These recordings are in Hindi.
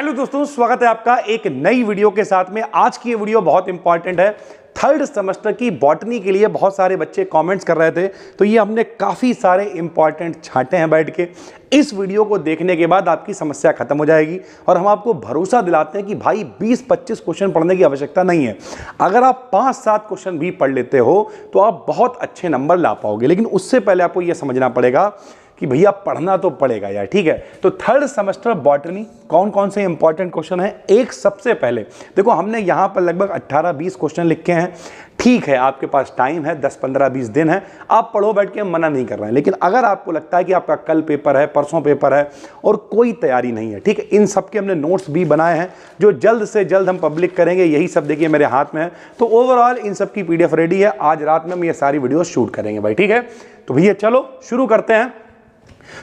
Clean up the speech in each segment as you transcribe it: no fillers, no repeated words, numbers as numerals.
हेलो दोस्तों, स्वागत है आपका एक नई वीडियो के साथ में। आज की ये वीडियो बहुत इंपॉर्टेंट है। थर्ड सेमेस्टर की बॉटनी के लिए बहुत सारे बच्चे कमेंट्स कर रहे थे, तो ये हमने काफ़ी सारे इंपॉर्टेंट छांटे हैं बैठ के। इस वीडियो को देखने के बाद आपकी समस्या खत्म हो जाएगी और हम आपको भरोसा दिलाते हैं कि भाई 20-25 क्वेश्चन पढ़ने की आवश्यकता नहीं है। अगर आप 5-7 क्वेश्चन भी पढ़ लेते हो तो आप बहुत अच्छे नंबर ला पाओगे। लेकिन उससे पहले आपको यह समझना पड़ेगा कि भैया पढ़ना तो पड़ेगा यार, ठीक है। तो थर्ड सेमेस्टर बॉटनी कौन कौन से इंपॉर्टेंट क्वेश्चन है, एक सबसे पहले देखो, हमने यहां पर लगभग 18-20 क्वेश्चन लिखे हैं। ठीक है, आपके पास टाइम है, 10-15-20 दिन है, आप पढ़ो बैठ के, मना नहीं कर रहे हैं। लेकिन अगर आपको लगता है कि आपका कल पेपर है, परसों पेपर है और कोई तैयारी नहीं है, ठीक है, इन सब के हमने नोट्स भी बनाए हैं जो जल्द से जल्द हम पब्लिक करेंगे। यही सब देखिए मेरे हाथ में है। तो ओवरऑल इन सब की PDF रेडी है। आज रात में हम ये सारी वीडियो शूट करेंगे भाई, ठीक है। तो भैया चलो शुरू करते हैं।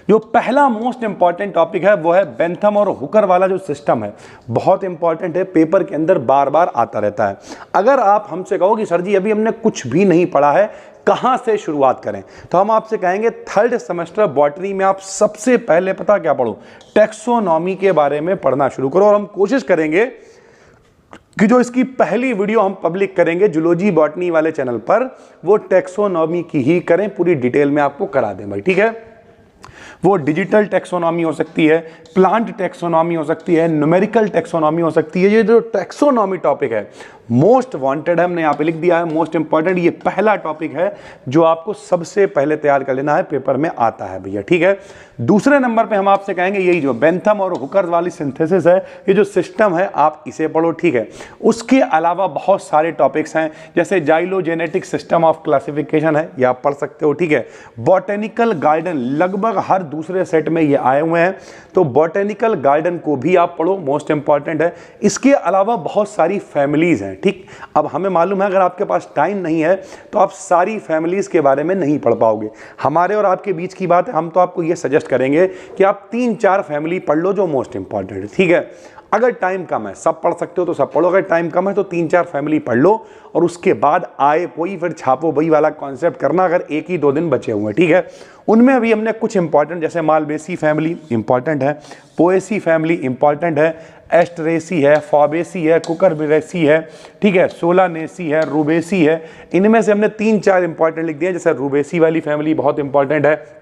जो पहला मोस्ट इंपॉर्टेंट टॉपिक है वो है बेंथम और हुकर वाला जो सिस्टम है, बहुत इंपॉर्टेंट है, पेपर के अंदर बार बार आता रहता है। अगर आप हमसे कहो कि सर जी अभी हमने कुछ भी नहीं पढ़ा है, कहां से शुरुआत करें, तो हम आपसे कहेंगे थर्ड सेमेस्टर बॉटनी में आप सबसे पहले पता क्या पढ़ो, टैक्सोनॉमी के बारे में पढ़ना शुरू करो। और हम कोशिश करेंगे कि जो इसकी पहली वीडियो हम पब्लिक करेंगे जूलॉजी बॉटनी वाले चैनल पर, वो टैक्सोनॉमी की ही करें, पूरी डिटेल में आपको करा दें भाई, ठीक है। वो डिजिटल टैक्सोनॉमी हो सकती है, प्लांट टैक्सोनॉमी हो सकती है, न्यूमेरिकल टैक्सोनॉमी हो सकती है। ये जो टैक्सोनॉमी टॉपिक है मोस्ट वांटेड है, हमने यहाँ पे लिख दिया है मोस्ट इंपॉर्टेंट। ये पहला टॉपिक है जो आपको सबसे पहले तैयार कर लेना है, पेपर में आता है भैया, ठीक है। दूसरे नंबर पे हम आपसे कहेंगे यही जो बेंथम और हुकर वाली सिंथेसिस है, ये जो सिस्टम है आप इसे पढ़ो, ठीक है। उसके अलावा बहुत सारे टॉपिक्स हैं, जैसे जाइलोजेनेटिक सिस्टम ऑफ क्लासिफिकेशन है, ये आप पढ़ सकते हो, ठीक है। बॉटेनिकल गार्डन लगभग हर दूसरे सेट में ये आए हुए हैं, तो बॉटेनिकल गार्डन को भी आप पढ़ो, मोस्ट इंपॉर्टेंट है। इसके अलावा बहुत सारी फैमिलीज हैं, ठीक। अब हमें मालूम है अगर आपके पास टाइम नहीं है तो आप सारी फैमिलीज के बारे में नहीं पढ़ पाओगे। हमारे और आपके बीच की बात है, हम तो आपको यह सजेस्ट करेंगे कि आप 3-4 फैमिली पढ़ लो जो मोस्ट इंपॉर्टेंट है, ठीक है। अगर टाइम कम है, सब पढ़ सकते हो तो सब पढ़ो, अगर टाइम कम है तो 3-4 फैमिली पढ़ लो और उसके बाद आए कोई फिर छापो वही वाला कॉन्सेप्ट करना, अगर 1 ही 2 दिन बचे हुए हैं, ठीक है। उनमें अभी हमने कुछ इंपॉर्टेंट, जैसे मालवेसी फैमिली इंपॉर्टेंट है, पोएसी फैमिली इंपॉर्टेंट है, एस्टरेसी है, फॉबेसी है, कुकरबिरेसी है, ठीक है, सोलानेसी है, रूबेसी है। इनमें से हमने 3-4 इंपॉर्टेंट लिख दिए, जैसे रूबेसी वाली फैमिली बहुत इंपॉर्टेंट है,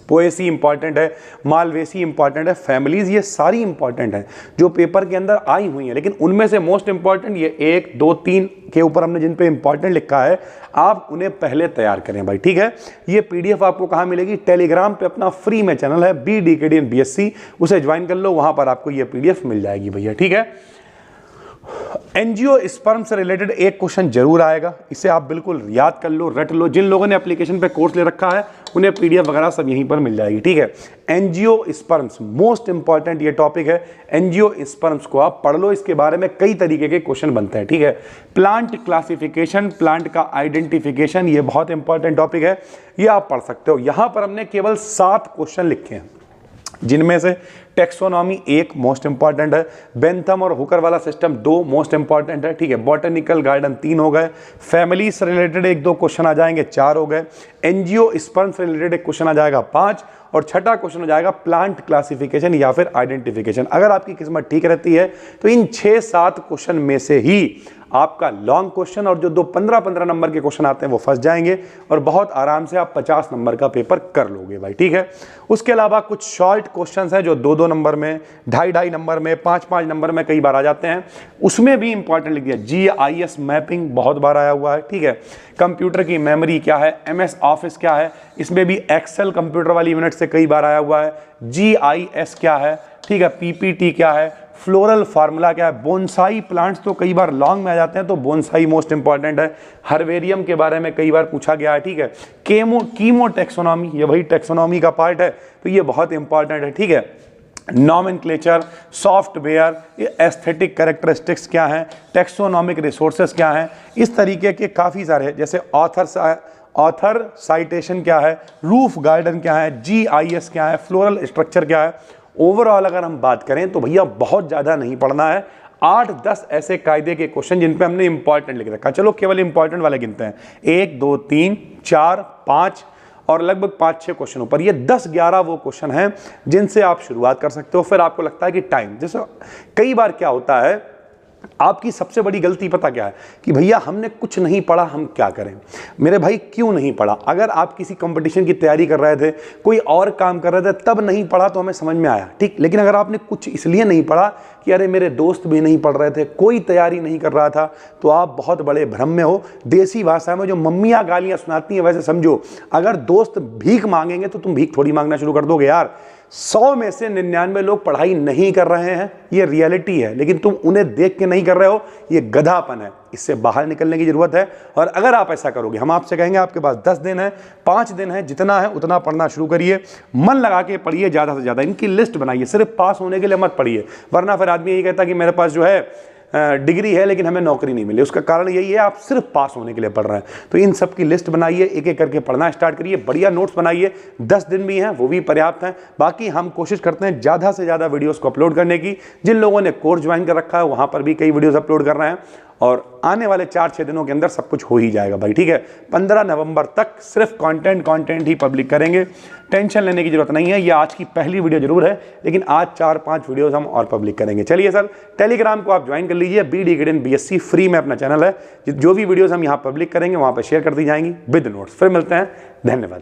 पोएसी इंपॉर्टेंट है, मालवेसी इंपॉर्टेंट है। फैमिलीज ये सारी इंपॉर्टेंट है जो पेपर के अंदर आई हुई हैं, लेकिन उनमें से मोस्ट इंपॉर्टेंट ये 1, 2, 3 के ऊपर हमने जिन पे इंपॉर्टेंट लिखा है, आप उन्हें पहले तैयार करें भाई, ठीक है। ये PDF आपको कहां मिलेगी, टेलीग्राम पे अपना फ्री में चैनल है BDKD इन BSc, उसे ज्वाइन कर लो, वहां पर आपको ये PDF मिल जाएगी भैया, ठीक है। एंजियोस्पर्म से रिलेटेड एक क्वेश्चन जरूर आएगा, इसे आप बिल्कुल याद कर लो, रट लो। जिन लोगों ने एप्लीकेशन पे कोर्स ले रखा है उन्हें PDF वगैरह सब यहीं पर मिल जाएगी, ठीक है। एंजियोस्पर्म्स मोस्ट इंपॉर्टेंट ये टॉपिक है, एंजियोस्पर्म्स को आप पढ़ लो, इसके बारे में कई तरीके के क्वेश्चन बनते हैं, ठीक है। प्लांट क्लासिफिकेशन, प्लांट का आइडेंटिफिकेशन, ये बहुत इंपॉर्टेंट टॉपिक है, ये आप पढ़ सकते हो। यहां पर हमने केवल 7 क्वेश्चन लिखे हैं, जिनमें से टैक्सोनॉमी 1 मोस्ट इंपॉर्टेंट है, बेंथम और हुकर वाला सिस्टम 2 मोस्ट इंपॉर्टेंट है, ठीक है। बॉटेनिकल गार्डन 3 हो गए, फैमिली से रिलेटेड 1-2 क्वेश्चन आ जाएंगे, 4 हो गए। एंजियोस्पर्म से रिलेटेड एक क्वेश्चन आ जाएगा, 5, और छठा क्वेश्चन हो जाएगा प्लांट क्लासिफिकेशन या फिर आइडेंटिफिकेशन। अगर आपकी किस्मत ठीक रहती है तो इन 6-7 क्वेश्चन में से ही आपका लॉन्ग क्वेश्चन और जो 15-15 नंबर के क्वेश्चन आते हैं वो फंस जाएंगे और बहुत आराम से आप 50 नंबर का पेपर कर लोगे भाई, ठीक है। उसके अलावा कुछ शॉर्ट क्वेश्चंस हैं जो 2-2 नंबर में, 2.5-2.5 नंबर में, 5-5 नंबर में कई बार आ जाते हैं, उसमें भी इंपॉर्टेंट लिख दिया। GIS मैपिंग बहुत बार आया हुआ है, ठीक है। कंप्यूटर की मेमोरी क्या है, MS ऑफिस क्या है, इसमें भी एक्सेल कंप्यूटर वाली यूनिट से कई बार आया हुआ है। GIS क्या है, ठीक है, PPT क्या है, फ्लोरल फार्मूला क्या है, बोनसाई प्लांट्स तो कई बार लॉन्ग में आ जाते हैं, तो बोनसाई मोस्ट इंपॉर्टेंट है। हर्बेरियम के बारे में कई बार पूछा गया है, ठीक है। कीमो टैक्सोनॉमी, ये वही टैक्सोनॉमी का पार्ट है, तो ये बहुत इंपॉर्टेंट है, ठीक है। नॉमेनक्लेचर, सॉफ्टवेयर, एस्थेटिक कैरेक्टरिस्टिक्स क्या हैं, टैक्सोनॉमिक रिसोर्सेज क्या हैं, इस तरीके के काफ़ी सारे हैं। जैसे ऑथर साइटेशन क्या है, रूफ गार्डन क्या है, GIS क्या है, फ्लोरल स्ट्रक्चर क्या है। ओवरऑल अगर हम बात करें तो भैया बहुत ज़्यादा नहीं पढ़ना है, 8-10 ऐसे कायदे के क्वेश्चन जिन पे हमने इंपॉर्टेंट लिख रखा। चलो केवल इंपॉर्टेंट वाले गिनते हैं, 1, 2, 3, 4, 5 और लगभग 5-6 क्वेश्चनों पर। ये 10-11 वो क्वेश्चन हैं जिनसे आप शुरुआत कर सकते हो। फिर आपको लगता है कि टाइम, जैसे कई बार क्या होता है, आपकी सबसे बड़ी गलती पता क्या है कि भैया हमने कुछ नहीं पढ़ा, हम क्या करें। मेरे भाई क्यों नहीं पढ़ा? अगर आप किसी कंपटीशन की तैयारी कर रहे थे, कोई और काम कर रहे थे, तब नहीं पढ़ा तो हमें समझ में आया, ठीक। लेकिन अगर आपने कुछ इसलिए नहीं पढ़ा कि अरे मेरे दोस्त भी नहीं पढ़ रहे थे, कोई तैयारी नहीं कर रहा था, तो आप बहुत बड़े भ्रम में हो। देसी भाषा में जो मम्मियाँ गालियाँ सुनाती हैं वैसे समझो, अगर दोस्त भीख मांगेंगे तो तुम भीख थोड़ी मांगना शुरू कर दोगे यार। 100 में से 99 लोग पढ़ाई नहीं कर रहे हैं, ये रियलिटी है, लेकिन तुम उन्हें देख के नहीं कर रहे हो, ये गधापन है। इससे बाहर निकलने की जरूरत है। और अगर आप ऐसा करोगे, हम आपसे कहेंगे आपके पास 10 दिन है, 5 दिन है, जितना है उतना पढ़ना शुरू करिए, मन लगा के पढ़िए, ज़्यादा से ज़्यादा इनकी लिस्ट बनाइए। सिर्फ पास होने के लिए मत पढ़िए, वरना फिर आदमी यही कहता कि मेरे पास जो है डिग्री है लेकिन हमें नौकरी नहीं मिली। उसका कारण यही है आप सिर्फ पास होने के लिए पढ़ रहे हैं। तो इन सब की लिस्ट बनाइए, एक एक करके पढ़ना स्टार्ट करिए, बढ़िया नोट्स बनाइए। 10 दिन भी हैं वो भी पर्याप्त हैं। बाकी हम कोशिश करते हैं ज़्यादा से ज़्यादा वीडियोस को अपलोड करने की। जिन लोगों ने कोर्स ज्वाइन कर रखा है वहाँ पर भी कई वीडियोस अपलोड कर रहे हैं, और आने वाले 4-6 दिनों के अंदर सब कुछ हो ही जाएगा भाई, ठीक है। 15 नवंबर तक सिर्फ कंटेंट ही पब्लिक करेंगे। टेंशन लेने की जरूरत नहीं है। ये आज की पहली वीडियो जरूर है, लेकिन आज 4-5 वीडियोस हम और पब्लिक करेंगे। चलिए सर, टेलीग्राम को आप ज्वाइन कर लीजिए, BD Academy BSc फ्री में अपना चैनल है। जो भी वीडियोस हम यहाँ पब्लिक करेंगे वहाँ पर शेयर कर दी जाएंगी विद नोट्स। फिर मिलते हैं, धन्यवाद।